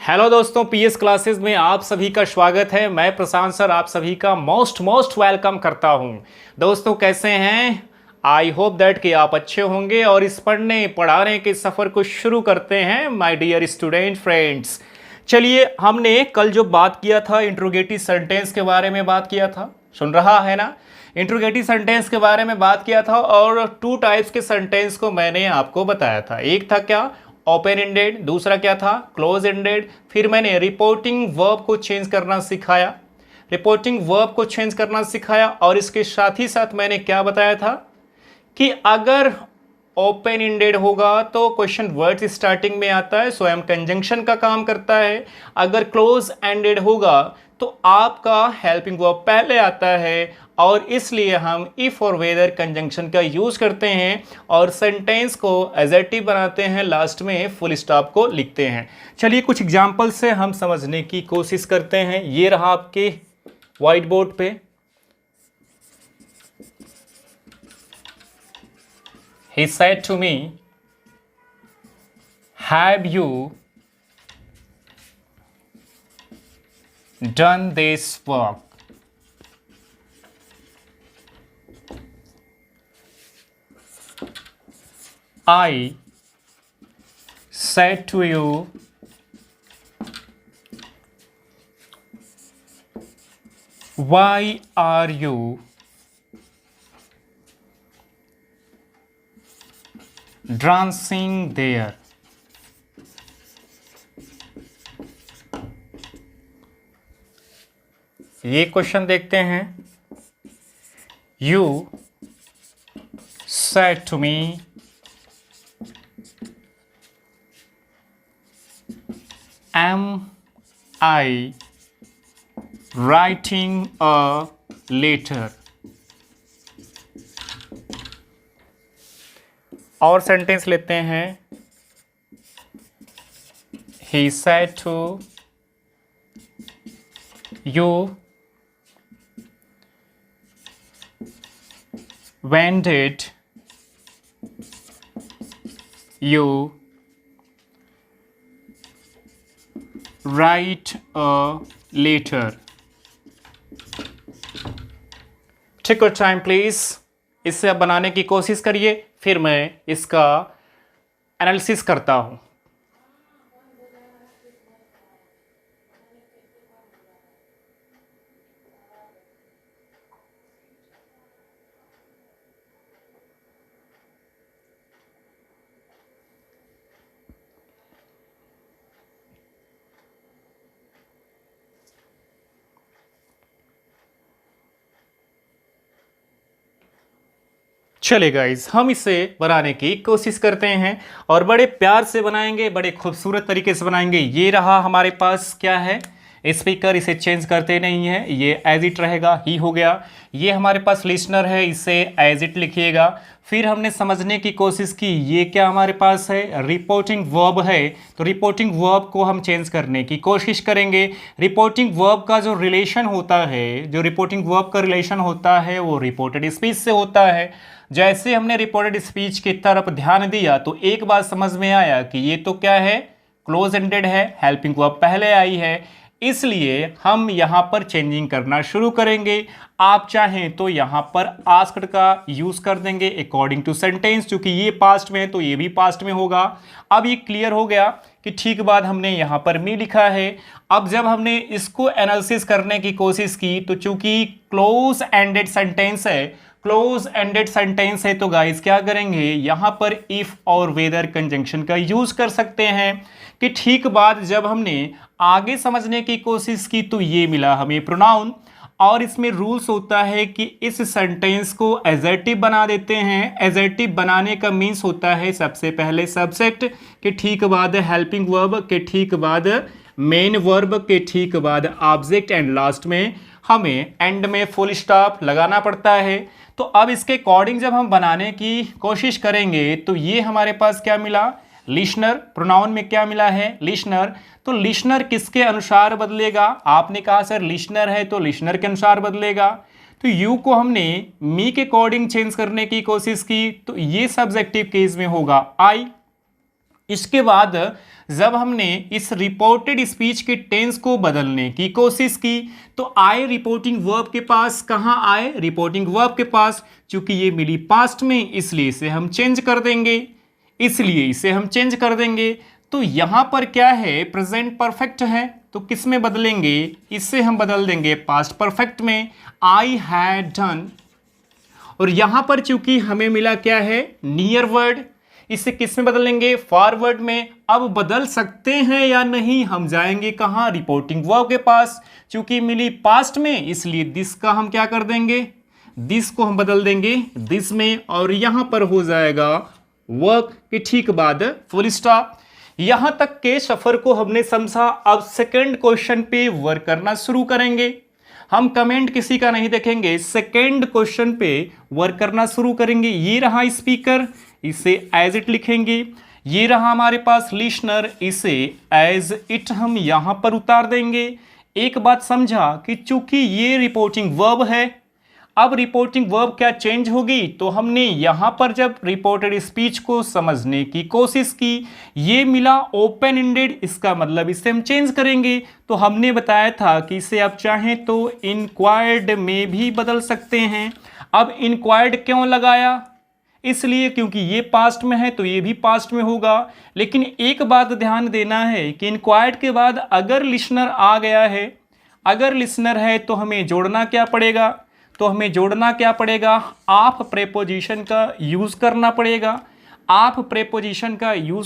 Hello दोस्तों, PS classes में आप सभी का स्वागत है। मैं प्रशांत सर आप सभी का मोस्ट वेलकम करता हूं। दोस्तों कैसे हैं? आई होप दैट कि आप अच्छे होंगे और इस पढ़ने पढ़ाने के सफ़र को शुरू करते हैं माय डियर स्टूडेंट फ्रेंड्स। चलिए, हमने कल जो बात किया था इंट्रोगेटिव सेंटेंस के बारे में बात किया था, सुन रहा है ना? इंट्रोगेटिव सेंटेंस के बारे में बात किया था और टू टाइप्स के सेंटेंस को मैंने आपको बताया था। एक था क्या? Open ended. दूसरा क्या था? Close ended. फिर मैंने रिपोर्टिंग वर्ब को चेंज करना सिखाया, और इसके साथ ही साथ मैंने क्या बताया था कि अगर ओपन एंडेड होगा तो क्वेश्चन वर्ड्स स्टार्टिंग में आता है, स्वयं कंजंक्शन का काम करता है। अगर क्लोज एंडेड होगा तो आपका हेल्पिंग वर्ब पहले आता है, और इसलिए हम इफ और वेदर कंजंक्शन का यूज करते हैं और सेंटेंस को एडजेक्टिव बनाते हैं, लास्ट में फुल स्टॉप को लिखते हैं। चलिए कुछ एग्जांपल से हम समझने की कोशिश करते हैं। ये रहा आपके व्हाइट बोर्ड पे। He said to me, have you done this work? I said to you, why are you dancing there? ये क्वेश्चन देखते हैं। You said to me, am I writing a letter? और सेंटेंस लेते हैं। He said to you, when did you write a letter? Take your time please। इसे आप बनाने की कोशिश करिए, फिर मैं इसका एनालिसिस करता हूं। चले गाइज, हम इसे बनाने की कोशिश करते हैं और बड़े प्यार से बनाएंगे, बड़े खूबसूरत तरीके से बनाएंगे। ये रहा हमारे पास क्या है? स्पीकर। इसे चेंज करते नहीं है, ये एज इट रहेगा, ही हो गया। ये हमारे पास लिसनर है, इसे एज इट लिखिएगा। फिर हमने समझने की कोशिश की, ये क्या हमारे पास है? रिपोर्टिंग वर्ब है, तो रिपोर्टिंग वर्ब को हम चेंज करने की कोशिश करेंगे। रिपोर्टिंग वर्ब का जो रिलेशन होता है, वो रिपोर्टेड स्पीच से होता है। जैसे हमने रिपोर्टेड स्पीच की तरफ ध्यान दिया तो एक बात समझ में आया कि ये तो क्या है? क्लोज एंडेड है, हेल्पिंग वर्ब पहले आई है, इसलिए हम यहां पर चेंजिंग करना शुरू करेंगे। आप चाहें तो यहां पर आस्क्ड का यूज कर देंगे अकॉर्डिंग टू सेंटेंस, क्योंकि ये पास्ट में है तो ये भी पास्ट में होगा। अब ये क्लियर हो गया कि ठीक बात हमने यहां पर मी लिखा है। अब जब हमने इसको एनालिसिस करने की कोशिश की तो चूंकि क्लोज एंडेड सेंटेंस है तो गाइस क्या करेंगे? यहां पर इफ और वेदर कंजंक्शन का यूज कर सकते हैं। कि ठीक बात जब हमने आगे समझने की कोशिश की तो ये मिला हमें प्रोनाउन, और इसमें रूल्स होता है कि इस सेंटेंस को एडजेक्टिव बना देते हैं। एडजेक्टिव बनाने का मीन्स होता है सबसे पहले सब्जेक्ट के ठीक बाद हेल्पिंग वर्ब के ठीक बाद मेन वर्ब के ठीक बाद ऑब्जेक्ट, एंड लास्ट में हमें एंड में फुल स्टॉप लगाना पड़ता है। तो अब इसके अकॉर्डिंग जब हम बनाने की कोशिश करेंगे तो ये हमारे पास क्या मिला? लिसनर। प्रोनाउन में क्या मिला है? लिसनर। तो लिसनर किसके अनुसार बदलेगा? आपने कहा सर लिसनर है तो लिसनर के अनुसार बदलेगा। तो यू को हमने मी के अकॉर्डिंग चेंज करने की कोशिश की तो ये सब्जेक्टिव केस में होगा आई। इसके बाद जब हमने इस रिपोर्टेड स्पीच के टेंस को बदलने की कोशिश की तो आए रिपोर्टिंग वर्ब के पास, कहाँ आए? रिपोर्टिंग वर्ब के पास। चूंकि ये मिली पास्ट में इसलिए इसे हम चेंज कर देंगे, तो यहां पर क्या है? प्रेजेंट परफेक्ट है, तो किस में बदलेंगे? इससे हम बदल देंगे पास्ट परफेक्ट में, आई हैड डन। और यहां पर चूंकि हमें मिला क्या है? नियर वर्ड, इसे किस में बदलेंगे? फॉरवर्ड में। अब बदल सकते हैं या नहीं? हम जाएंगे कहां? रिपोर्टिंग वर्ब के पास। चूंकि मिली पास्ट में इसलिए दिस का हम क्या कर देंगे? दिस को हम बदल देंगे दिस में, और यहां पर हो जाएगा वर्क के ठीक बाद फुल स्टॉप। यहां तक के सफर को हमने समझा। अब सेकंड क्वेश्चन पे वर्क करना शुरू करेंगे। हम कमेंट किसी का नहीं देखेंगे, सेकंड क्वेश्चन पे वर्क करना शुरू करेंगे। ये रहा स्पीकर, इसे एज इट लिखेंगे। ये रहा हमारे पास लिसनर, इसे एज इट हम यहां पर उतार देंगे। एक बात समझा कि चूंकि ये रिपोर्टिंग वर्ब है, अब रिपोर्टिंग वर्ब क्या चेंज होगी? तो हमने यहां पर जब रिपोर्टेड स्पीच को समझने की कोशिश की, ये मिला ओपन एंडेड, इसका मतलब इसे हम चेंज करेंगे। तो हमने बताया था कि इसे आप चाहें तो इंक्वायर्ड में भी बदल सकते हैं। अब इंक्वायर्ड क्यों लगाया? इसलिए क्योंकि ये पास्ट में है तो ये भी पास्ट में होगा। लेकिन एक बात ध्यान देना है कि इंक्वायर्ड के बाद अगर लिसनर आ गया है, अगर लिसनर है तो हमें जोड़ना क्या पड़ेगा? आप प्रेपोजिशन का यूज़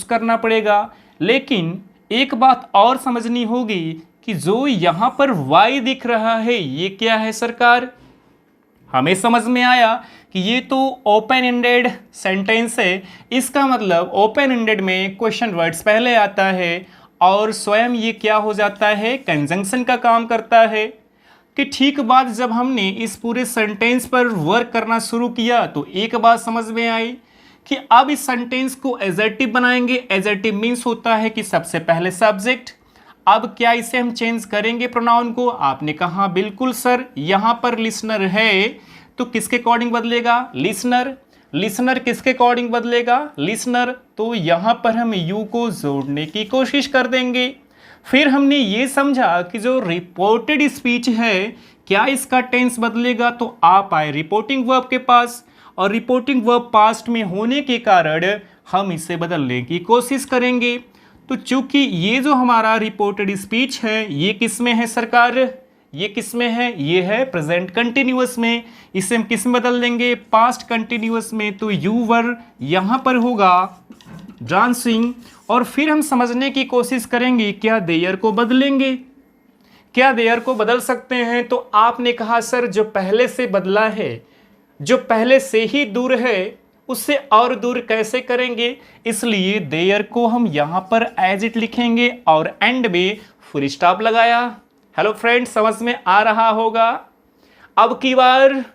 करना पड़ेगा। लेकिन एक बात और समझनी होगी कि जो यहाँ पर वाई दिख रहा है ये क्या है सरकार? हमें समझ में आया कि ये तो ओपन एंडेड सेंटेंस है। इसका मतलब ओपन एंडेड में क्वेश्चन वर्ड्स पहले आता है और स्वयं ये क्या हो जाता है? कंजंक्शन का काम करता है। कि ठीक बात जब हमने इस पूरे सेंटेंस पर वर्क करना शुरू किया तो एक बात समझ में आई कि अब इस सेंटेंस को एडजेक्टिव बनाएंगे। एडजेक्टिव मीन्स होता है कि सबसे पहले सब्जेक्ट। अब क्या इसे हम चेंज करेंगे प्रोनाउन को? आपने कहा बिल्कुल सर, यहां पर लिसनर है तो किसके अकॉर्डिंग बदलेगा? लिसनर किसके अकॉर्डिंग बदलेगा? लिसनर। तो यहां पर हम यू को जोड़ने की कोशिश कर देंगे। फिर हमने ये समझा कि जो रिपोर्टेड स्पीच है क्या इसका टेंस बदलेगा? तो आप आए रिपोर्टिंग वर्ब के पास, और रिपोर्टिंग वर्ब पास्ट में होने के कारण हम इसे बदलने की कोशिश करेंगे। तो चूंकि ये जो हमारा रिपोर्टेड स्पीच है ये किस में है सरकार? ये किस में है? ये है प्रेजेंट कंटिन्यूअस में। इसे हम किस में बदल देंगे? पास्ट कंटिन्यूअस में। तो यू वर यहां पर होगा डांसिंग। और फिर हम समझने की कोशिश करेंगे क्या देयर को बदलेंगे? क्या देयर को बदल सकते हैं? तो आपने कहा सर जो पहले से बदला है, जो पहले से ही दूर है, उससे और दूर कैसे करेंगे? इसलिए देयर को हम यहां पर एज इट लिखेंगे और एंड में फुल स्टॉप लगाया। हेलो फ्रेंड्स, समझ में आ रहा होगा? अब की बार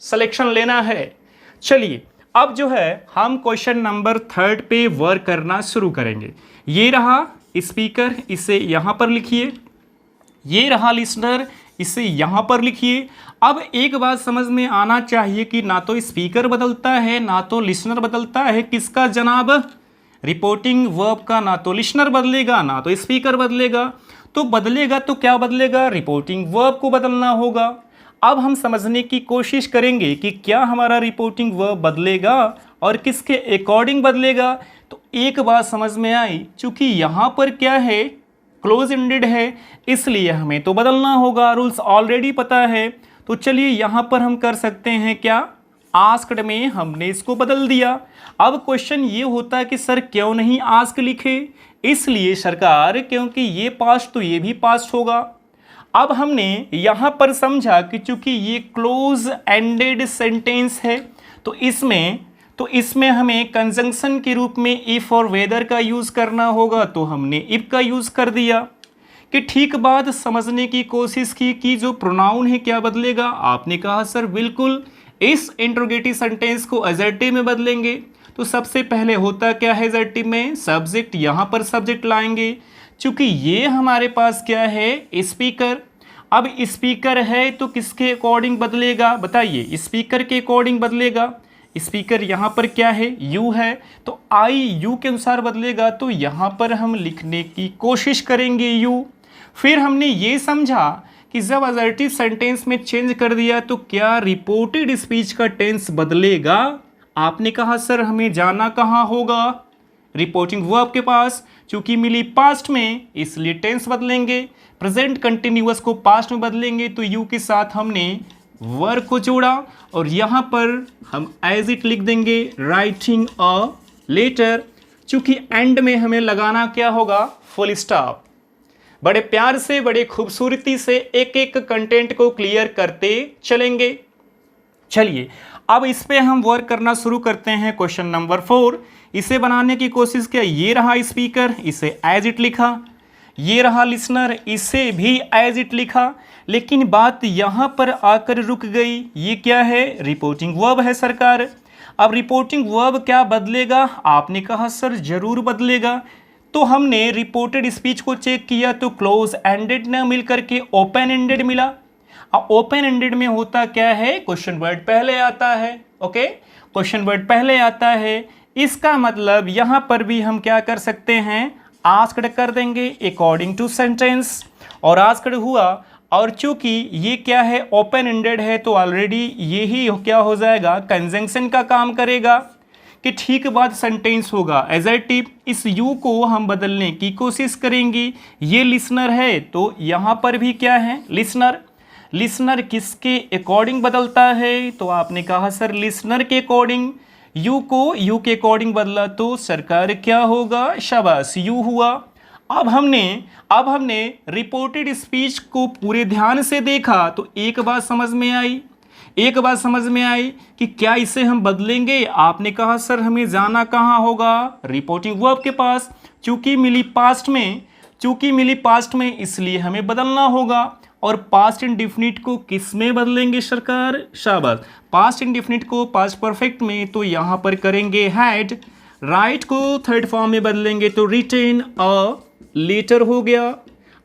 सिलेक्शन लेना है। चलिए अब जो है हम क्वेश्चन नंबर 3 पे वर्क करना शुरू करेंगे। ये रहा स्पीकर, इसे यहां पर लिखिए। ये रहा लिसनर, इसे यहां पर लिखिए। अब एक बात समझ में आना चाहिए कि ना तो स्पीकर बदलता है ना तो लिसनर बदलता है। किसका जनाब? रिपोर्टिंग वर्ब का। ना तो लिसनर बदलेगा ना तो स्पीकर बदलेगा। तो बदलेगा तो क्या बदलेगा? रिपोर्टिंग वर्ब को बदलना होगा। अब हम समझने की कोशिश करेंगे कि क्या हमारा रिपोर्टिंग वर्ब बदलेगा और किसके अकॉर्डिंग बदलेगा। तो एक बात समझ में आई, चूंकि यहां पर क्या है? क्लोज एंडेड है, इसलिए हमें तो बदलना होगा। रूल्स ऑलरेडी पता है। तो चलिए यहां पर हम कर सकते हैं क्या? आस्क्ड में हमने इसको बदल दिया। अब क्वेश्चन ये होता है कि सर क्यों नहीं आस्क लिखे? इसलिए सरकार क्योंकि ये पास्ट तो ये भी पास्ट होगा। अब हमने यहां पर समझा कि चूंकि ये क्लोज एंडेड सेंटेंस है तो इसमें हमें कंजंक्शन के रूप में इफ और वेदर का यूज करना होगा। तो हमने इफ का यूज कर दिया। कि ठीक बात समझने की कोशिश की कि जो प्रोनाउन है क्या बदलेगा? आपने कहा सर बिल्कुल, इस इंट्रोगेटिव सेंटेंस को एडजेक्टिव में बदलेंगे। तो सबसे पहले होता क्या है एडजेक्टिव में? सब्जेक्ट। यहां पर सब्जेक्ट लाएंगे। चूंकि ये हमारे पास क्या है? स्पीकर। अब स्पीकर है तो किसके अकॉर्डिंग बदलेगा? बताइए, स्पीकर के अकॉर्डिंग बदलेगा। स्पीकर यहाँ पर क्या है, यू है, तो आई यू के अनुसार बदलेगा, तो यहाँ पर हम लिखने की कोशिश करेंगे यू। फिर हमने ये समझा कि जब असर्टिव सेंटेंस में चेंज कर दिया तो क्या रिपोर्टेड स्पीच का टेंस बदलेगा। आपने कहा सर हमें जाना कहाँ होगा, रिपोर्टिंग वर्ब के पास, चूंकि मिली पास्ट में इसलिए टेंस बदलेंगे, प्रेजेंट कंटिन्यूअस को पास्ट में बदलेंगे, तो यू के साथ हमने वर्ब को जोड़ा और यहाँ पर हम एज इट लिख देंगे राइटिंग अ लेटर, चूंकि एंड में हमें लगाना क्या होगा, फुल स्टॉप। बड़े प्यार से बड़े खूबसूरती से एक एक कंटेंट को क्लियर करते चलेंगे। चलिए अब इस पे हम वर्क करना शुरू करते हैं। क्वेश्चन नंबर 4, इसे बनाने की कोशिश किया, ये रहा स्पीकर, इसे एज इट लिखा, ये रहा लिसनर, इसे भी एज इट लिखा, लेकिन बात यहां पर आकर रुक गई। ये क्या है, रिपोर्टिंग वर्ब है सरकार। अब रिपोर्टिंग वर्ब क्या बदलेगा, आपने कहा सर जरूर बदलेगा। तो हमने रिपोर्टेड स्पीच को चेक किया तो क्लोज एंडेड न मिलकर के ओपन एंडेड मिला। अब ओपन एंडेड में होता क्या है, क्वेश्चन वर्ड पहले आता है। ओके, क्वेश्चन वर्ड पहले आता है, इसका मतलब यहां पर भी हम क्या कर सकते हैं, आस्क्ड कर देंगे अकॉर्डिंग टू सेंटेंस, और आस्क्ड हुआ, और चूंकि ये क्या है, ओपन एंडेड है, तो ऑलरेडी यही क्या हो जाएगा, कंजंक्शन का काम करेगा कि ठीक बाद सेंटेंस होगा। असर्टिव, इस यू को हम बदलने की कोशिश करेंगे। ये लिसनर है तो यहाँ पर भी क्या है, लिसनर। लिसनर किसके अकॉर्डिंग बदलता है, तो आपने कहा सर लिसनर के अकॉर्डिंग। यू को यू के अकॉर्डिंग बदला तो सरकार क्या होगा, शाबाश यू हुआ। अब हमने रिपोर्टेड स्पीच को पूरे ध्यान से देखा तो एक बात समझ में आई कि क्या इसे हम बदलेंगे। आपने कहा सर हमें जाना कहाँ होगा, रिपोर्टिंग वर्ब के पास, चूंकि मिली पास्ट में इसलिए हमें बदलना होगा। और पास्ट इंडेफिनिट को किस में बदलेंगे सरकार, शाबाश, पास्ट इंडेफिनिट को पास्ट परफेक्ट में, तो यहाँ पर करेंगे हैड। राइट को थर्ड फॉर्म में बदलेंगे तो रिटेन अ लेटर हो गया,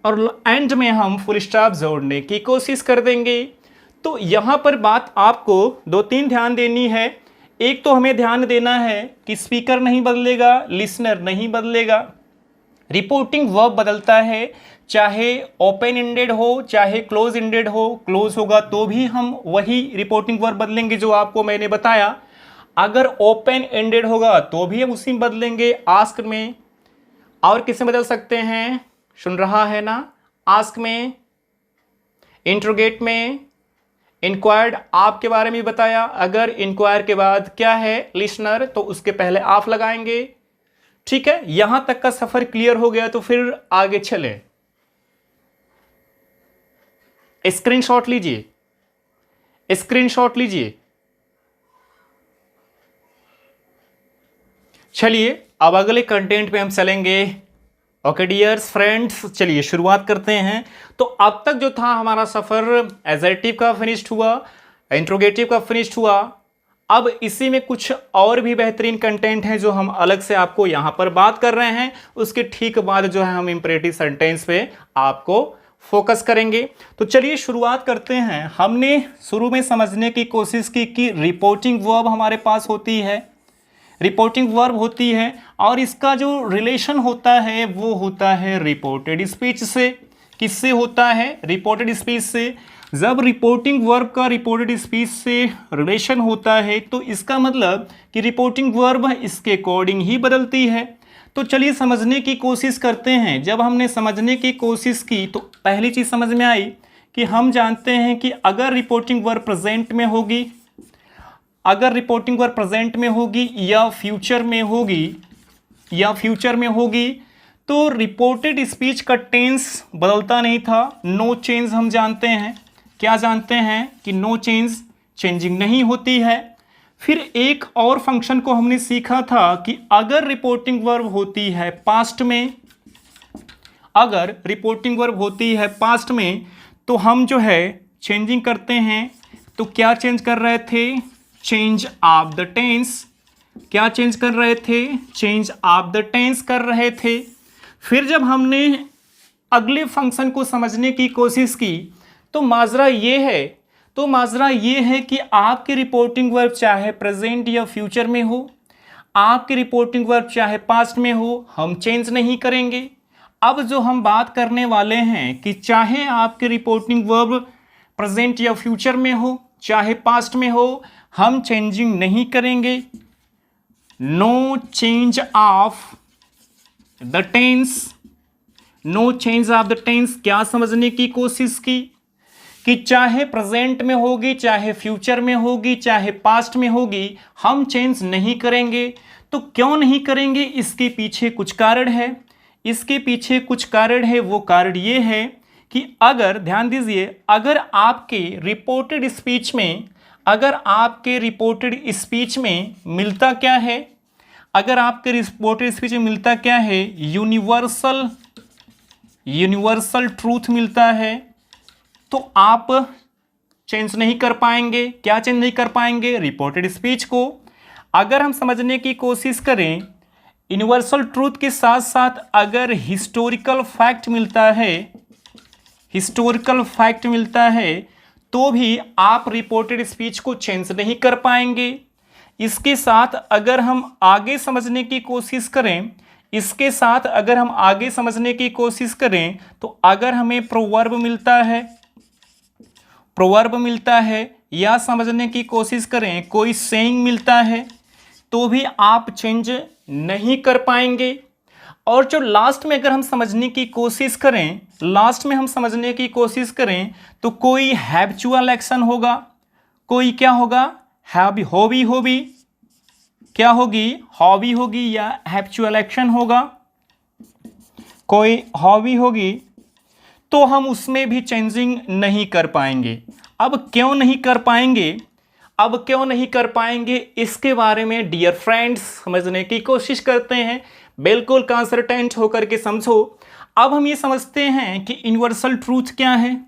और एंड में हम फुल स्टॉप जोड़ने की कोशिश कर देंगे। तो यहाँ पर बात आपको 2-3 ध्यान देनी है। एक तो हमें ध्यान देना है कि स्पीकर नहीं बदलेगा, लिसनर नहीं बदलेगा, रिपोर्टिंग वर्ब बदलता है, चाहे ओपन एंडेड हो चाहे क्लोज एंडेड हो। क्लोज होगा तो भी हम वही रिपोर्टिंग वर्ब बदलेंगे जो आपको मैंने बताया, अगर ओपन एंडेड होगा तो भी हम उसी में बदलेंगे, आस्क में। और किसे बदल सकते हैं, सुन रहा है ना, आस्क में, इंट्रोगेट में, इंक्वायर्ड आपके बारे में बताया, अगर इंक्वायर के बाद क्या है, लिसनर, तो उसके पहले आप लगाएंगे। ठीक है, यहां तक का सफर क्लियर हो गया तो फिर आगे चले। स्क्रीनशॉट लीजिए। चलिए अब अगले कंटेंट पे हम चलेंगे। ओके डियर्स फ्रेंड्स, चलिए शुरुआत करते हैं। तो अब तक जो था हमारा सफर एजर्टिव का फिनिश्ड हुआ, इंट्रोगेटिव का फिनिश्ड हुआ। अब इसी में कुछ और भी बेहतरीन कंटेंट हैं जो हम अलग से आपको यहां पर बात कर रहे हैं। उसके ठीक बाद जो है हम इंपरेटिव सेंटेंस पे आपको फोकस करेंगे। तो चलिए शुरुआत करते हैं। हमने शुरू में समझने की कोशिश की कि रिपोर्टिंग वर्ब हमारे पास होती है, और इसका जो रिलेशन होता है वो होता है रिपोर्टेड स्पीच से। किससे होता है, रिपोर्टेड स्पीच से। जब रिपोर्टिंग वर्ब का रिपोर्टेड स्पीच से रिलेशन होता है तो इसका मतलब कि रिपोर्टिंग वर्ब इसके अकॉर्डिंग ही बदलती है। तो चलिए समझने की कोशिश करते हैं। जब हमने समझने की कोशिश की तो पहली चीज़ समझ में आई कि हम जानते हैं कि अगर रिपोर्टिंग वर्ब प्रेजेंट में होगी, या फ्यूचर में होगी तो रिपोर्टेड स्पीच का टेंस बदलता नहीं था। नो चेंज हम जानते हैं, क्या जानते हैं कि नो चेंज, चेंजिंग नहीं होती है। फिर एक और फंक्शन को हमने सीखा था कि अगर रिपोर्टिंग वर्ब होती है पास्ट में, तो हम जो है चेंजिंग करते हैं। तो क्या चेंज कर रहे थे, चेंज ऑफ द टेंस। क्या चेंज कर रहे थे, चेंज ऑफ द टेंस कर रहे थे। फिर जब हमने अगले फंक्शन को समझने की कोशिश की तो माजरा ये है, तो माजरा ये है कि आपके रिपोर्टिंग वर्ब चाहे प्रेजेंट या फ्यूचर में हो, आपके रिपोर्टिंग वर्ब चाहे पास्ट में हो, हम चेंज नहीं करेंगे। अब जो हम बात करने वाले हैं कि चाहे आपके रिपोर्टिंग वर्ब प्रेजेंट या फ्यूचर में हो, चाहे पास्ट में हो, हम चेंजिंग नहीं करेंगे। No change of the tense, no change of the tense क्या समझने की कोशिश की कि चाहे प्रेजेंट में होगी, चाहे फ्यूचर में होगी, चाहे पास्ट में होगी, हम चेंज नहीं करेंगे। तो क्यों नहीं करेंगे, इसके पीछे कुछ कारण है। इसके पीछे कुछ कारण है। वो कारण ये है कि अगर ध्यान दीजिए, अगर आपके रिपोर्टेड स्पीच में, अगर आपके रिपोर्टेड स्पीच में मिलता क्या है, अगर आपके रिपोर्टेड स्पीच में मिलता क्या है, यूनिवर्सल ट्रूथ मिलता है, तो आप चेंज नहीं कर पाएंगे। क्या चेंज नहीं कर पाएंगे? रिपोर्टेड स्पीच को। अगर हम समझने की कोशिश करें, यूनिवर्सल ट्रूथ के साथ साथ अगर हिस्टोरिकल फैक्ट मिलता है, हिस्टोरिकल फैक्ट मिलता है, तो भी आप रिपोर्टेड स्पीच को चेंज नहीं कर पाएंगे। इसके साथ अगर हम आगे समझने की कोशिश करें, इसके साथ अगर हम आगे समझने की कोशिश करें, तो अगर हमें प्रोवर्ब मिलता है, प्रोवर्ब मिलता है, या समझने की कोशिश करें कोई सेइंग मिलता है, तो भी आप चेंज नहीं कर पाएंगे। और जो लास्ट में अगर हम समझने की कोशिश करें, लास्ट में हम समझने की कोशिश करें, तो कोई हैबिचुअल एक्शन होगा, कोई क्या होगा, हॉबी क्या होगी, हॉबी होगी या हैबिचुअल एक्शन होगा, कोई हॉबी होगी, तो हम उसमें भी चेंजिंग नहीं कर पाएंगे। अब क्यों नहीं कर पाएंगे, अब क्यों नहीं कर पाएंगे, इसके बारे में डियर फ्रेंड्स समझने की कोशिश करते हैं। बिल्कुल कंसल्टेंट होकर के समझो। अब हम ये समझते हैं कि यूनिवर्सल ट्रूथ क्या है,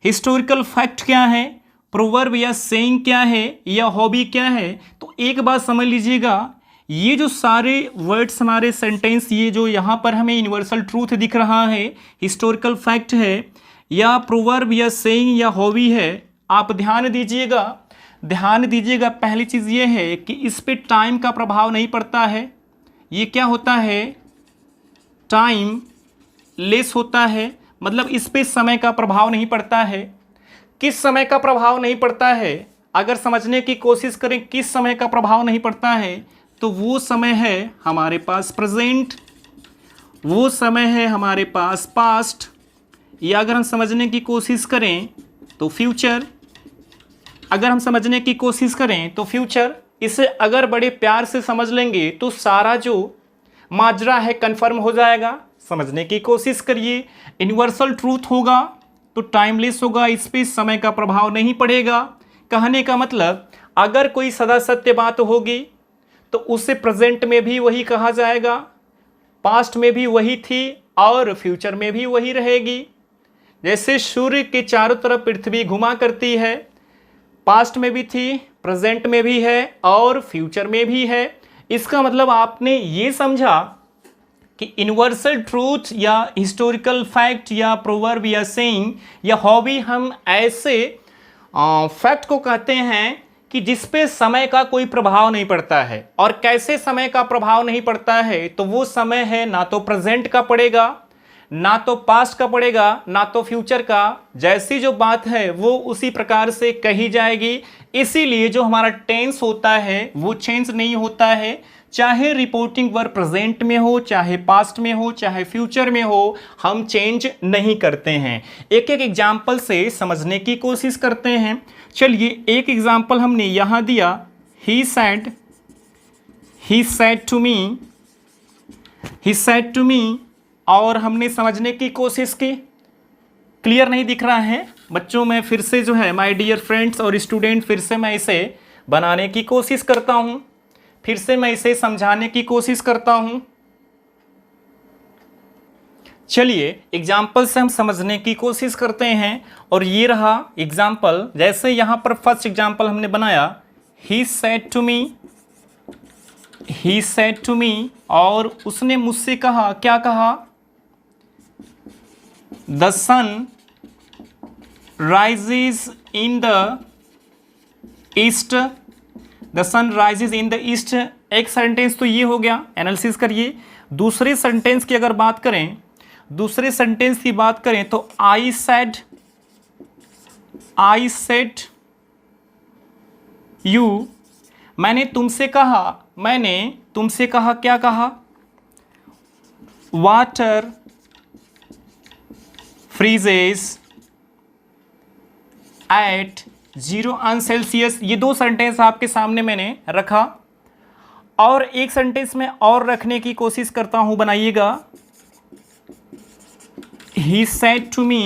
हिस्टोरिकल फैक्ट क्या है, प्रोवर्ब या सेइंग क्या है, या हॉबी क्या है। तो एक बात समझ लीजिएगा, ये जो सारे वर्ड्स हमारे सेंटेंस, ये जो यहाँ पर हमें यूनिवर्सल ट्रूथ दिख रहा है, हिस्टोरिकल फैक्ट है, या प्रोवर्ब या सेइंग या हॉबी है, आप ध्यान दीजिएगा, ध्यान दीजिएगा। पहली चीज़ ये है कि इस पे टाइम का प्रभाव नहीं पड़ता है। ये क्या होता है, टाइम लेस होता है, मतलब इस पे समय का प्रभाव नहीं पड़ता है। किस समय का प्रभाव नहीं पड़ता है, अगर समझने की कोशिश करें किस समय का प्रभाव नहीं पड़ता है, तो वो समय है हमारे पास प्रेजेंट, वो समय है हमारे पास पास्ट, या अगर हम समझने की कोशिश करें तो फ्यूचर, अगर हम समझने की कोशिश करें तो फ्यूचर। इसे अगर बड़े प्यार से समझ लेंगे तो सारा जो माजरा है कन्फर्म हो जाएगा। समझने की कोशिश करिए, यूनिवर्सल ट्रूथ होगा तो टाइमलेस होगा, इस पे समय का प्रभाव नहीं पड़ेगा। कहने का मतलब, अगर कोई सदा सत्य बात होगी तो उसे प्रेजेंट में भी वही कहा जाएगा, पास्ट में भी वही थी और फ्यूचर में भी वही रहेगी। जैसे सूर्य के चारों तरफ पृथ्वी घुमा करती है, पास्ट में भी थी, प्रेजेंट में भी है और फ्यूचर में भी है। इसका मतलब आपने ये समझा कि यूनिवर्सल ट्रूथ या हिस्टोरिकल फैक्ट या प्रोवर्ब या सेइंग या हॉबी हम ऐसे फैक्ट को कहते हैं कि जिस पे समय का कोई प्रभाव नहीं पड़ता है। और कैसे समय का प्रभाव नहीं पड़ता है, तो वो समय है ना तो प्रेजेंट का पड़ेगा, ना तो पास्ट का पड़ेगा, ना तो फ्यूचर का। जैसी जो बात है वो उसी प्रकार से कही जाएगी। इसीलिए जो हमारा टेंस होता है वो चेंज नहीं होता है, चाहे रिपोर्टिंग वर्ब प्रेजेंट में हो, चाहे पास्ट में हो, चाहे फ्यूचर में हो, हम चेंज नहीं करते हैं। एक एक एग्जाम्पल से समझने की कोशिश करते हैं। चलिए एक एग्जाम्पल हमने यहां दिया, ही सेड टू मी, और हमने समझने की कोशिश की। क्लियर नहीं दिख रहा है बच्चों? मैं फिर से जो है माय डियर फ्रेंड्स और स्टूडेंट, फिर से मैं इसे बनाने की कोशिश करता हूं, फिर से मैं इसे समझाने की कोशिश करता हूं। चलिए एग्जाम्पल से हम समझने की कोशिश करते हैं। और ये रहा एग्जाम्पल। जैसे यहां पर फर्स्ट एग्जाम्पल हमने बनाया, ही सेड टू मी, और उसने मुझसे कहा, क्या कहा, the sun rises in the east, the sun rises in the east. एक सेंटेंस तो ये हो गया, एनालिसिस करिए। दूसरे सेंटेंस की अगर बात करें, दूसरे सेंटेंस की बात करें तो आई सेड यू, मैंने तुमसे कहा, क्या कहा? Water freezes at 0 Celsius. ये दो सेंटेंस आपके सामने मैंने रखा, और एक सेंटेंस में और रखने की कोशिश करता हूं, बनाइएगा। He said to me,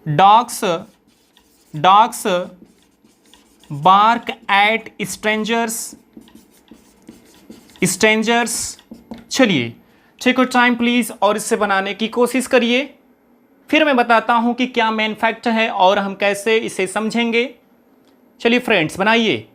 dogs bark at strangers। चलिए, टेक योर टाइम प्लीज और इससे बनाने की कोशिश करिए, फिर मैं बताता हूं कि क्या मेन फैक्ट है और हम कैसे इसे समझेंगे। चलिए फ्रेंड्स, बनाइए।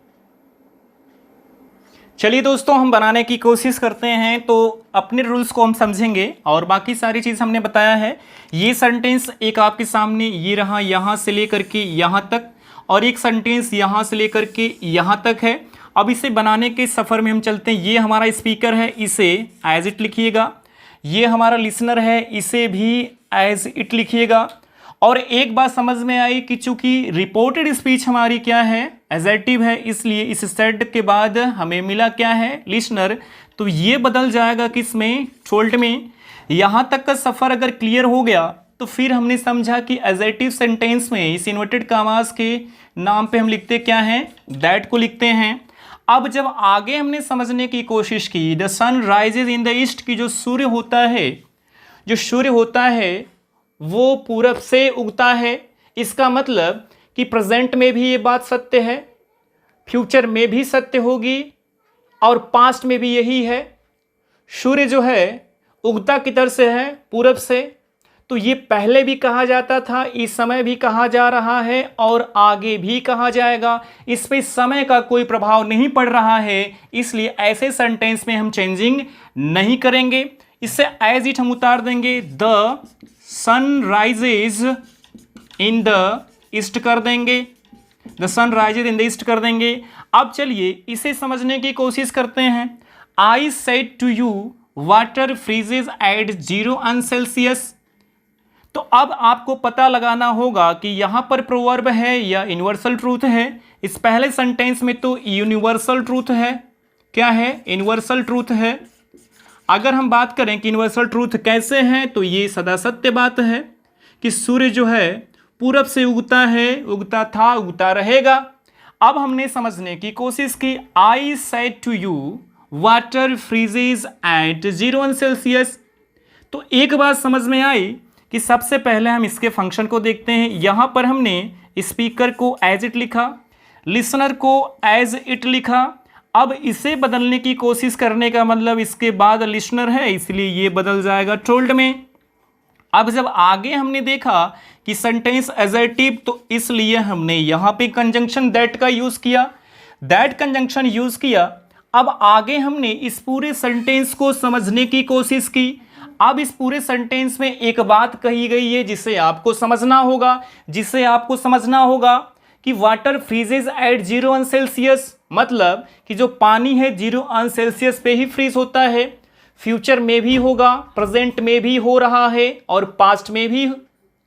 चलिए दोस्तों, हम बनाने की कोशिश करते हैं, तो अपने रूल्स को हम समझेंगे और बाकी सारी चीज़ हमने बताया है। ये सेंटेंस एक आपके सामने ये रहा, यहाँ से लेकर के यहाँ तक, और एक सेंटेंस यहाँ से लेकर के यहाँ तक है। अब इसे बनाने के सफ़र में हम चलते हैं। ये हमारा स्पीकर है, इसे एज इट लिखिएगा। ये हमारा लिसनर है, इसे भी एज इट लिखिएगा। और एक बात समझ में आई कि चूंकि रिपोर्टेड स्पीच हमारी क्या है, एजेटिव है, इसलिए इस सेड के बाद हमें मिला क्या है, लिसनर। तो ये बदल जाएगा किसमें, टोल्ड में। यहाँ तक का सफ़र अगर क्लियर हो गया तो फिर हमने समझा कि एजेटिव सेंटेंस में इस इन्वर्टेड कामास के नाम पे हम लिखते क्या हैं, दैट को लिखते हैं। अब जब आगे हमने समझने की कोशिश की, the sun rises in the east की जो सूर्य होता है वो पूरब से उगता है। इसका मतलब कि प्रेजेंट में भी ये बात सत्य है, फ्यूचर में भी सत्य होगी, और पास्ट में भी यही है। सूर्य जो है उगता किधर से है, पूरब से। तो ये पहले भी कहा जाता था, इस समय भी कहा जा रहा है और आगे भी कहा जाएगा। इस पे समय का कोई प्रभाव नहीं पड़ रहा है, इसलिए ऐसे सेंटेंस में हम चेंजिंग नहीं करेंगे। इससे एज इट हम उतार देंगे, the sun rises in the east कर देंगे, the sun rises in the east कर देंगे। अब चलिए इसे समझने की कोशिश करते हैं। I said to you water freezes at 0 Celsius. तो अब आपको पता लगाना होगा कि यहां पर प्रोवर्ब है या यूनिवर्सल ट्रूथ है। इस पहले सेंटेंस में तो यूनिवर्सल ट्रूथ है। क्या है, यूनिवर्सल ट्रूथ है। अगर हम बात करें कि यूनिवर्सल ट्रूथ कैसे है, तो ये सदा सत्य बात है कि सूर्य जो है पूरब से उगता है, उगता था, उगता रहेगा। अब हमने समझने की कोशिश की, I said to you water freezes at 0 Celsius. तो एक बात समझ में आई कि सबसे पहले हम इसके फंक्शन को देखते हैं। यहां पर हमने स्पीकर को एज इट लिखा, लिसनर को एज इट लिखा। अब इसे बदलने की कोशिश करने का मतलब इसके बाद लिसनर है, इसलिए ये बदल जाएगा टोल्ड में। अब जब आगे हमने देखा कि सेंटेंस एजेटिव, तो इसलिए हमने यहां पे कंजंक्शन दैट का यूज किया, दैट कंजंक्शन यूज किया। अब आगे हमने इस पूरे सेंटेंस को समझने की कोशिश की। अब इस पूरे सेंटेंस में एक बात कही गई है जिसे आपको समझना होगा कि वाटर फ्रीजेज एट 0 सेल्सियस, मतलब कि जो पानी है 0 सेल्सियस पे ही फ्रीज होता है। फ्यूचर में भी होगा, प्रेजेंट में भी हो रहा है और पास्ट में भी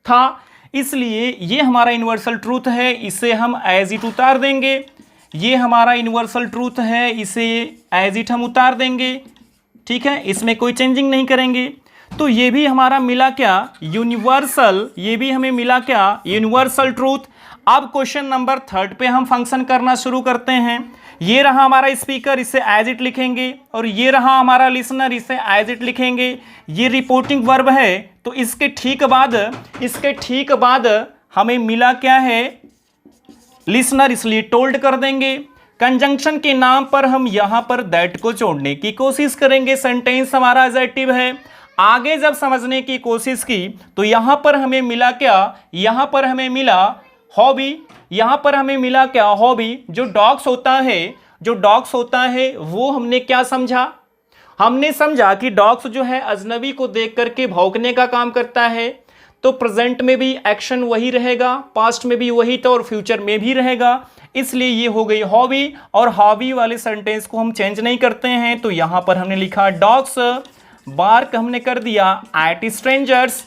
था। इसलिए ये हमारा यूनिवर्सल ट्रूथ है, इसे हम एज इट उतार देंगे। ये हमारा यूनिवर्सल ट्रूथ है, इसे एज इट हम उतार देंगे। ठीक है, इसमें कोई चेंजिंग नहीं करेंगे। तो ये भी हमारा मिला क्या, यूनिवर्सल, ये भी हमें मिला क्या, यूनिवर्सल ट्रूथ। अब क्वेश्चन नंबर 3 पे हम फंक्शन करना शुरू करते हैं। ये रहा हमारा स्पीकर, इसे एज इट लिखेंगे, और ये रहा हमारा लिसनर, इसे एज इट लिखेंगे। ये रिपोर्टिंग वर्ब है, तो इसके ठीक बाद हमें मिला क्या है, लिसनर, इसलिए टोल्ड कर देंगे। कंजंक्शन के नाम पर हम यहां पर दैट को जोड़ने की कोशिश करेंगे। सेंटेंस हमारा एजेटिव है। आगे जब समझने की कोशिश की तो यहां पर हमें मिला क्या, यहां पर हमें मिला हॉबी। यहां पर हमें मिला क्या, हॉबी। जो डॉग्स होता है वो हमने क्या समझा, हमने समझा कि डॉग्स जो है अजनबी को देख करके भौंकने का काम करता है। तो प्रेजेंट में भी एक्शन वही रहेगा, पास्ट में भी वही था और फ्यूचर में भी रहेगा, इसलिए ये हो गई हॉबी। और हॉबी वाले सेंटेंस को हम चेंज नहीं करते हैं, तो यहां पर हमने लिखा डॉग्स, बार्क हमने कर दिया एट स्ट्रेंजर्स,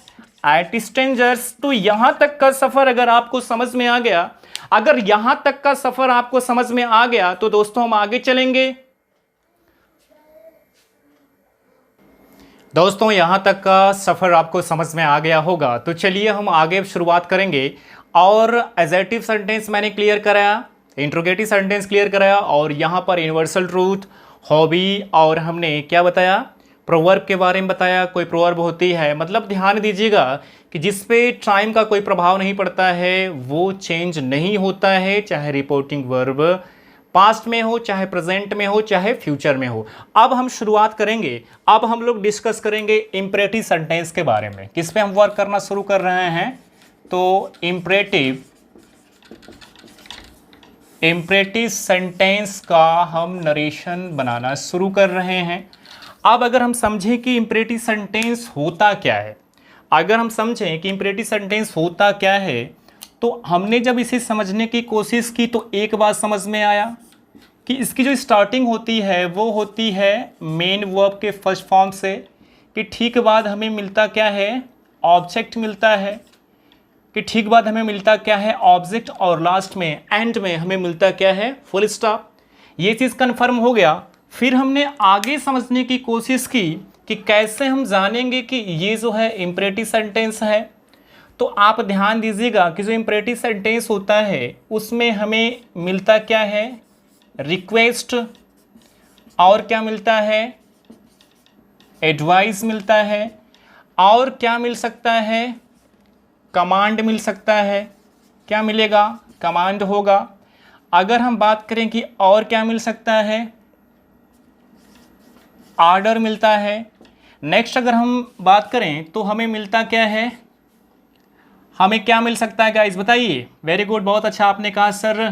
एट स्ट्रेंजर्स। तो यहां तक का सफर अगर आपको समझ में आ गया, अगर यहां तक का सफर आपको समझ में आ गया तो दोस्तों हम आगे चलेंगे। दोस्तों यहां तक का सफर आपको समझ में आ गया होगा, तो चलिए हम आगे शुरुआत करेंगे। और एडजेक्टिव सेंटेंस मैंने क्लियर कराया, इंट्रोगेटिव सेंटेंस क्लियर कराया, और यहां पर यूनिवर्सल ट्रूथ, हॉबी, और हमने क्या बताया, प्रोवर्ब के बारे में बताया। कोई प्रोवर्ब होती है, मतलब ध्यान दीजिएगा कि जिस पे टाइम का कोई प्रभाव नहीं पड़ता है वो चेंज नहीं होता है, चाहे रिपोर्टिंग वर्ब पास्ट में हो, चाहे प्रेजेंट में हो, चाहे फ्यूचर में हो। अब हम शुरुआत करेंगे, अब हम लोग डिस्कस करेंगे इंपरेटिव सेंटेंस के बारे में। किस पे हम वर्क करना शुरू कर रहे हैं, तो इंपरेटिव सेंटेंस का हम नरेशन बनाना शुरू कर रहे हैं। अब अगर हम समझें कि इंपरेटिव सेंटेंस होता क्या है, अगर हम समझें कि इंपरेटिव सेंटेंस होता क्या है, तो हमने जब इसे समझने की कोशिश की तो एक बात समझ में आया कि इसकी जो स्टार्टिंग होती है वो होती है मेन वर्ब के फर्स्ट फॉर्म से, कि ठीक बाद हमें मिलता क्या है, ऑब्जेक्ट मिलता है, कि ठीक बाद हमें मिलता क्या है, ऑब्जेक्ट, और लास्ट में एंड में हमें मिलता क्या है, फुल स्टॉप। ये चीज़ कंफर्म हो गया। फिर हमने आगे समझने की कोशिश की कि कैसे हम जानेंगे कि ये जो है इंपरेटिव सेंटेंस है। तो आप ध्यान दीजिएगा कि जो इंपरेटिव सेंटेंस होता है उसमें हमें मिलता क्या है, रिक्वेस्ट, और क्या मिलता है, एडवाइस मिलता है, और क्या मिल सकता है, कमांड मिल सकता है। क्या मिलेगा, कमांड होगा। अगर हम बात करें कि और क्या मिल सकता है, ऑर्डर मिलता है। नेक्स्ट अगर हम बात करें तो हमें मिलता क्या है, हमें क्या मिल सकता है गाइस बताइए। वेरी गुड, बहुत अच्छा आपने कहा सर,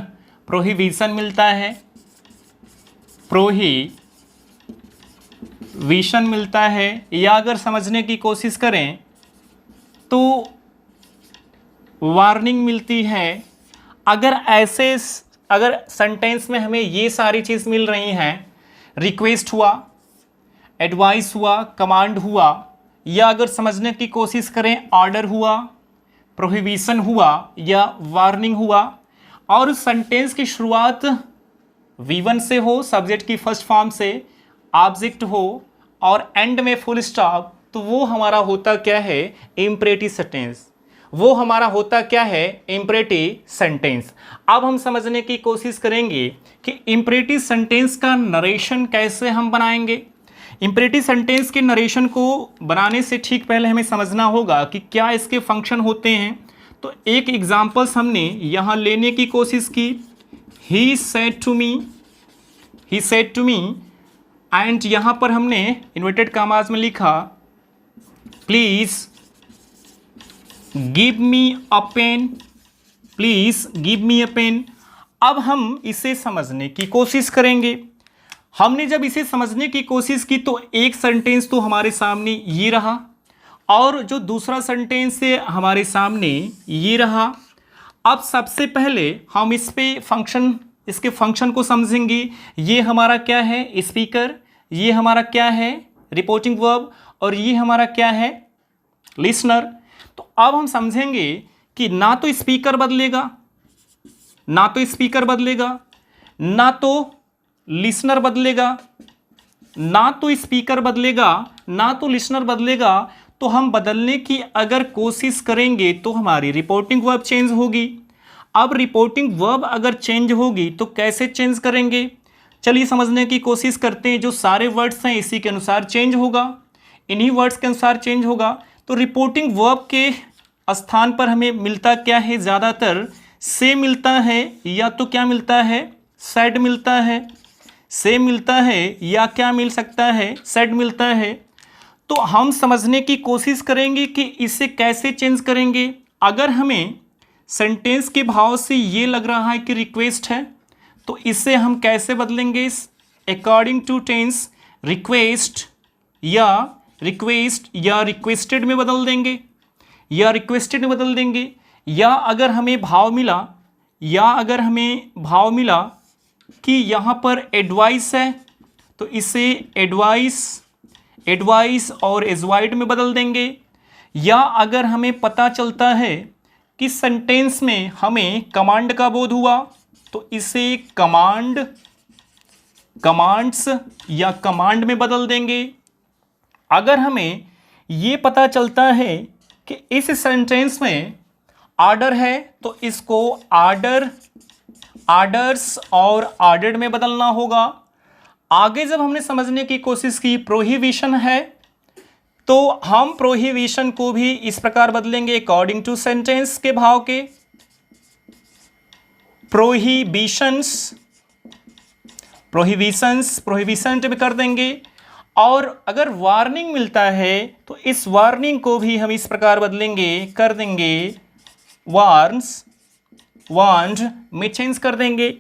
प्रोहिबिशन मिलता है, प्रोहिबिशन मिलता है। या अगर समझने की कोशिश करें तो वार्निंग मिलती है। अगर सेंटेंस में हमें ये सारी चीज़ मिल रही हैं, रिक्वेस्ट हुआ, एडवाइस हुआ, कमांड हुआ, या अगर समझने की कोशिश करें ऑर्डर हुआ, प्रोहिबिशन हुआ, या वार्निंग हुआ, और उस सेंटेंस की शुरुआत V1 से हो, सब्जेक्ट की फर्स्ट फॉर्म से, ऑब्जेक्ट हो, और एंड में फुल स्टॉप, तो वो हमारा होता क्या है, इंपरेटिव सेंटेंस। वो हमारा होता क्या है, इंपरेटिव सेंटेंस। अब हम समझने की कोशिश करेंगे कि इंपरेटिव सेंटेंस का नरेशन कैसे हम बनाएंगे। इंपरेटिव सेंटेंस के नरेशन को बनाने से ठीक पहले हमें समझना होगा कि क्या इसके फंक्शन होते हैं। तो एक एग्जांपल्स हमने यहाँ लेने की कोशिश की। He said to me, and यहाँ पर हमने इन्वर्टेड कॉमास में लिखा please give me a pen, please give me a pen. अब हम इसे समझने की कोशिश करेंगे। हमने जब इसे समझने की कोशिश की तो एक सेंटेंस तो हमारे सामने ये रहा, और जो दूसरा सेंटेंस है हमारे सामने ये रहा। अब सबसे पहले हम इसके फंक्शन को समझेंगे। ये हमारा क्या है, स्पीकर, ये हमारा क्या है, रिपोर्टिंग वर्ब, और ये हमारा क्या है, लिसनर। तो अब हम समझेंगे कि ना तो स्पीकर बदलेगा, ना तो लिसनर बदलेगा, ना तो स्पीकर बदलेगा, ना तो लिसनर बदलेगा। तो हम बदलने की अगर कोशिश करेंगे तो हमारी रिपोर्टिंग वर्ब चेंज होगी। अब रिपोर्टिंग वर्ब अगर चेंज होगी तो कैसे चेंज करेंगे, चलिए समझने की कोशिश करते हैं। जो सारे वर्ड्स हैं इसी के अनुसार चेंज होगा, इन्हीं वर्ड्स के अनुसार चेंज होगा। तो रिपोर्टिंग वर्ब के स्थान पर हमें मिलता क्या है, ज़्यादातर से मिलता है, या तो क्या मिलता है, सेड मिलता है, से मिलता है, या क्या मिल सकता है, सेड मिलता है। तो हम समझने की कोशिश करेंगे कि इसे कैसे चेंज करेंगे। अगर हमें सेंटेंस के भाव से ये लग रहा है कि रिक्वेस्ट है, तो इसे हम कैसे बदलेंगे, अकॉर्डिंग टू टेंस रिक्वेस्ट या रिक्वेस्टेड में बदल देंगे। या रिक्वेस्टेड में बदल देंगे, या अगर हमें भाव मिला कि यहाँ पर एडवाइस है तो इसे एडवाइस और एडवाइड में बदल देंगे, या अगर हमें पता चलता है कि सेंटेंस में हमें कमांड का बोध हुआ तो इसे कमांड्स या कमांड में बदल देंगे। अगर हमें ये पता चलता है कि इस सेंटेंस में आर्डर है तो इसको आर्डर्स और आर्डर्ड में बदलना होगा। आगे जब हमने समझने की कोशिश की प्रोहिबिशन है तो हम प्रोहिबिशन को भी इस प्रकार बदलेंगे अकॉर्डिंग टू सेंटेंस के भाव के। प्रोहिबिशन में कर देंगे। और अगर वार्निंग मिलता है तो इस वार्निंग को भी हम इस प्रकार बदलेंगे, कर देंगे वार्न्ड में चेंज कर देंगे।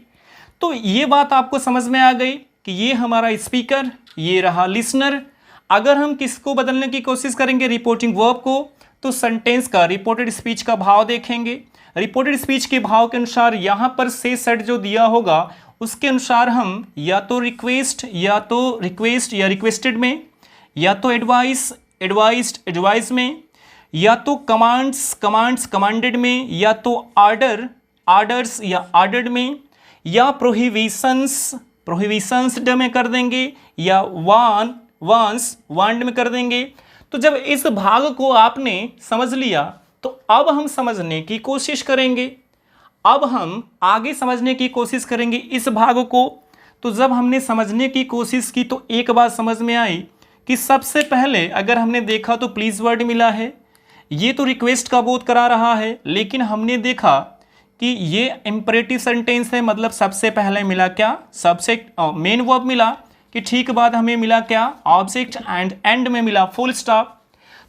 तो ये बात आपको समझ में आ गई कि ये हमारा स्पीकर, ये रहा लिसनर। अगर हम किसको बदलने की कोशिश करेंगे रिपोर्टिंग वर्ब को, तो सेंटेंस का रिपोर्टेड स्पीच का भाव देखेंगे। रिपोर्टेड स्पीच के भाव के अनुसार यहाँ पर से सेट जो दिया होगा उसके अनुसार हम या तो रिक्वेस्ट या रिक्वेस्टेड में, या तो एडवाइस में, या तो कमांड्स कमांडेड में, या तो आर्डर्स या आर्डर्ड में, या प्रोहिबिशंस में कर देंगे, या वार्न्ड में कर देंगे। तो जब इस भाग को आपने समझ लिया तो अब हम समझने की कोशिश करेंगे। अब हम आगे समझने की कोशिश करेंगे इस भाग को। तो जब हमने समझने की कोशिश की तो एक बात समझ में आई कि सबसे पहले अगर हमने देखा तो प्लीज वर्ड मिला है, ये तो रिक्वेस्ट का बोध करा रहा है, लेकिन हमने देखा कि ये इंपरेटिव सेंटेंस है, मतलब सबसे पहले मिला क्या, सब्जेक्ट मेन वर्ब मिला, कि ठीक बाद हमें मिला क्या, ऑब्जेक्ट, एंड एंड में मिला फुल स्टॉप।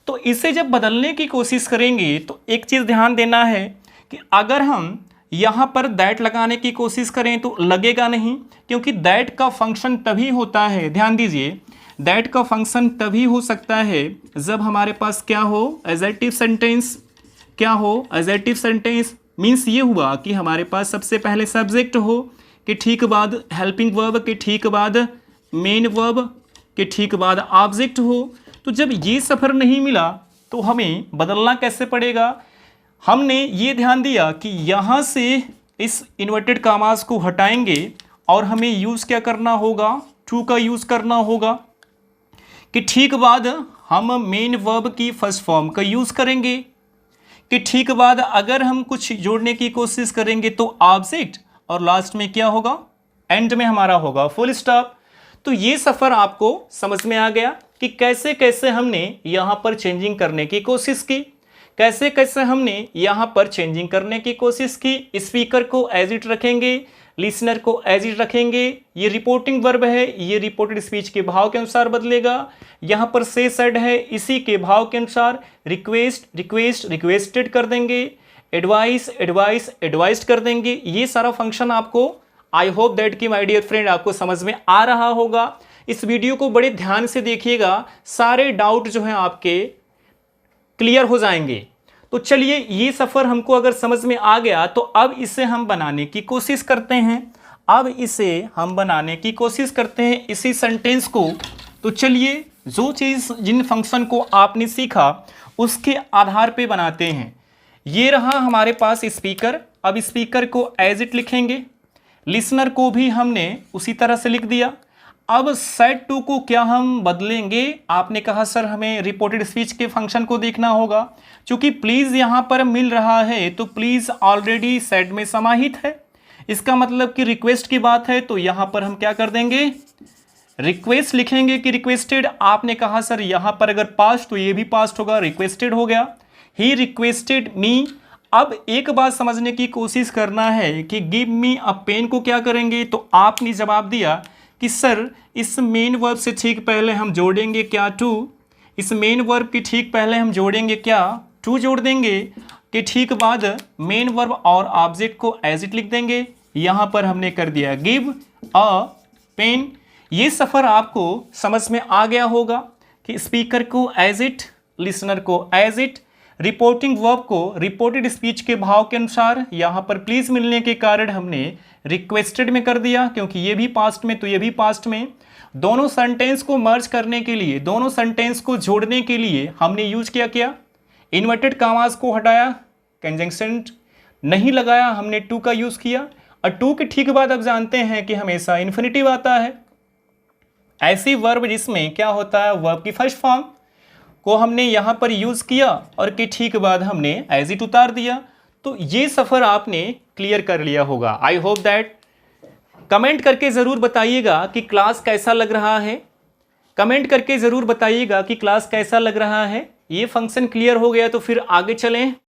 तो इसे जब बदलने की कोशिश करेंगे तो एक चीज़ ध्यान देना है कि अगर हम यहाँ पर दैट लगाने की कोशिश करें तो लगेगा नहीं, क्योंकि दैट का फंक्शन तभी होता है, ध्यान दीजिए, दैट का फंक्शन तभी हो सकता है जब हमारे पास क्या हो, एडजेक्टिव सेंटेंस। क्या हो, एडजेक्टिव सेंटेंस मीन्स ये हुआ कि हमारे पास सबसे पहले सब्जेक्ट हो, कि ठीक बाद हेल्पिंग वर्ब, के ठीक बाद मेन वर्ब, के ठीक बाद ऑब्जेक्ट हो। तो जब ये सफ़र नहीं मिला तो हमें बदलना कैसे पड़ेगा। हमने ये ध्यान दिया कि यहाँ से इस इन्वर्टेड कामास को हटाएंगे और हमें यूज़ क्या करना होगा, टू का यूज़ करना होगा, कि ठीक बाद हम मेन वर्ब की फर्स्ट फॉर्म का यूज़ करेंगे, कि ठीक बाद अगर हम कुछ जोड़ने की कोशिश करेंगे तो ऑब्जेक्ट, और लास्ट में क्या होगा, एंड में हमारा होगा फुल स्टॉप। तो ये सफ़र आपको समझ में आ गया कि कैसे कैसे हमने यहाँ पर चेंजिंग करने की कोशिश की, कैसे कैसे हमने यहाँ पर चेंजिंग करने की कोशिश की। स्पीकर को एज इट रखेंगे, लिसनर को एज इट रखेंगे। ये रिपोर्टिंग वर्ब है, ये रिपोर्टेड स्पीच के भाव के अनुसार बदलेगा। यहाँ पर से सेड है, इसी के भाव के अनुसार रिक्वेस्टेड कर देंगे, एडवाइस्ड कर देंगे। ये सारा फंक्शन आपको, आई होप दैट कि माय डियर फ्रेंड, आपको समझ में आ रहा होगा। इस वीडियो को बड़े ध्यान से देखिएगा, सारे डाउट जो हैं आपके क्लियर हो जाएंगे। तो चलिए, ये सफ़र हमको अगर समझ में आ गया तो अब इसे हम बनाने की कोशिश करते हैं। इसी सेंटेंस को। तो चलिए, जो चीज़ जिन फंक्शन को आपने सीखा उसके आधार पे बनाते हैं। ये रहा हमारे पास स्पीकर। अब स्पीकर को एज इट लिखेंगे, लिसनर को भी हमने उसी तरह से लिख दिया। अब सेट टू को क्या हम बदलेंगे, आपने कहा सर हमें रिपोर्टेड स्पीच के फंक्शन को देखना होगा। चूंकि प्लीज़ यहाँ पर मिल रहा है तो प्लीज़ ऑलरेडी सेट में समाहित है, इसका मतलब कि रिक्वेस्ट की बात है, तो यहाँ पर हम क्या कर देंगे, रिक्वेस्ट लिखेंगे कि रिक्वेस्टेड। आपने कहा सर यहाँ पर अगर पास्ट तो ये भी पास्ट होगा, रिक्वेस्टेड हो गया, ही रिक्वेस्टेड मी। अब एक बात समझने की कोशिश करना है कि गिव मी अ पेन को क्या करेंगे, तो आपने जवाब दिया कि सर इस मेन वर्ब से ठीक पहले हम जोड़ेंगे क्या, टू। इस मेन वर्ब की ठीक पहले हम जोड़ेंगे क्या, टू जोड़ देंगे, कि ठीक बाद मेन वर्ब और ऑब्जेक्ट को एज इट लिख देंगे। यहाँ पर हमने कर दिया गिव अ पेन। ये सफ़र आपको समझ में आ गया होगा कि स्पीकर को एज इट, लिसनर को एज इट, रिपोर्टिंग वर्ब को रिपोर्टेड स्पीच के भाव के अनुसार यहां पर प्लीज मिलने के कारण हमने रिक्वेस्टेड में कर दिया, क्योंकि ये भी पास्ट में तो ये भी पास्ट में। दोनों सेंटेंस को मर्ज करने के लिए, दोनों सेंटेंस को जोड़ने के लिए हमने यूज किया इन्वर्टेड कामास को हटाया, कंजंक्शन नहीं लगाया, हमने टू का यूज किया। और टू के ठीक बाद अब जानते हैं कि हमेशा इन्फिनिटिव आता है। ऐसी वर्ब जिसमें क्या होता है, वर्ब की फर्स्ट फॉर्म को हमने यहां पर यूज किया और के ठीक बाद हमने एज इट उतार दिया। तो ये सफर आपने क्लियर कर लिया होगा। I hope that. कमेंट करके जरूर बताइएगा कि क्लास कैसा लग रहा है। कमेंट करके जरूर बताइएगा कि क्लास कैसा लग रहा है। ये फंक्शन क्लियर हो गया तो फिर आगे चलें।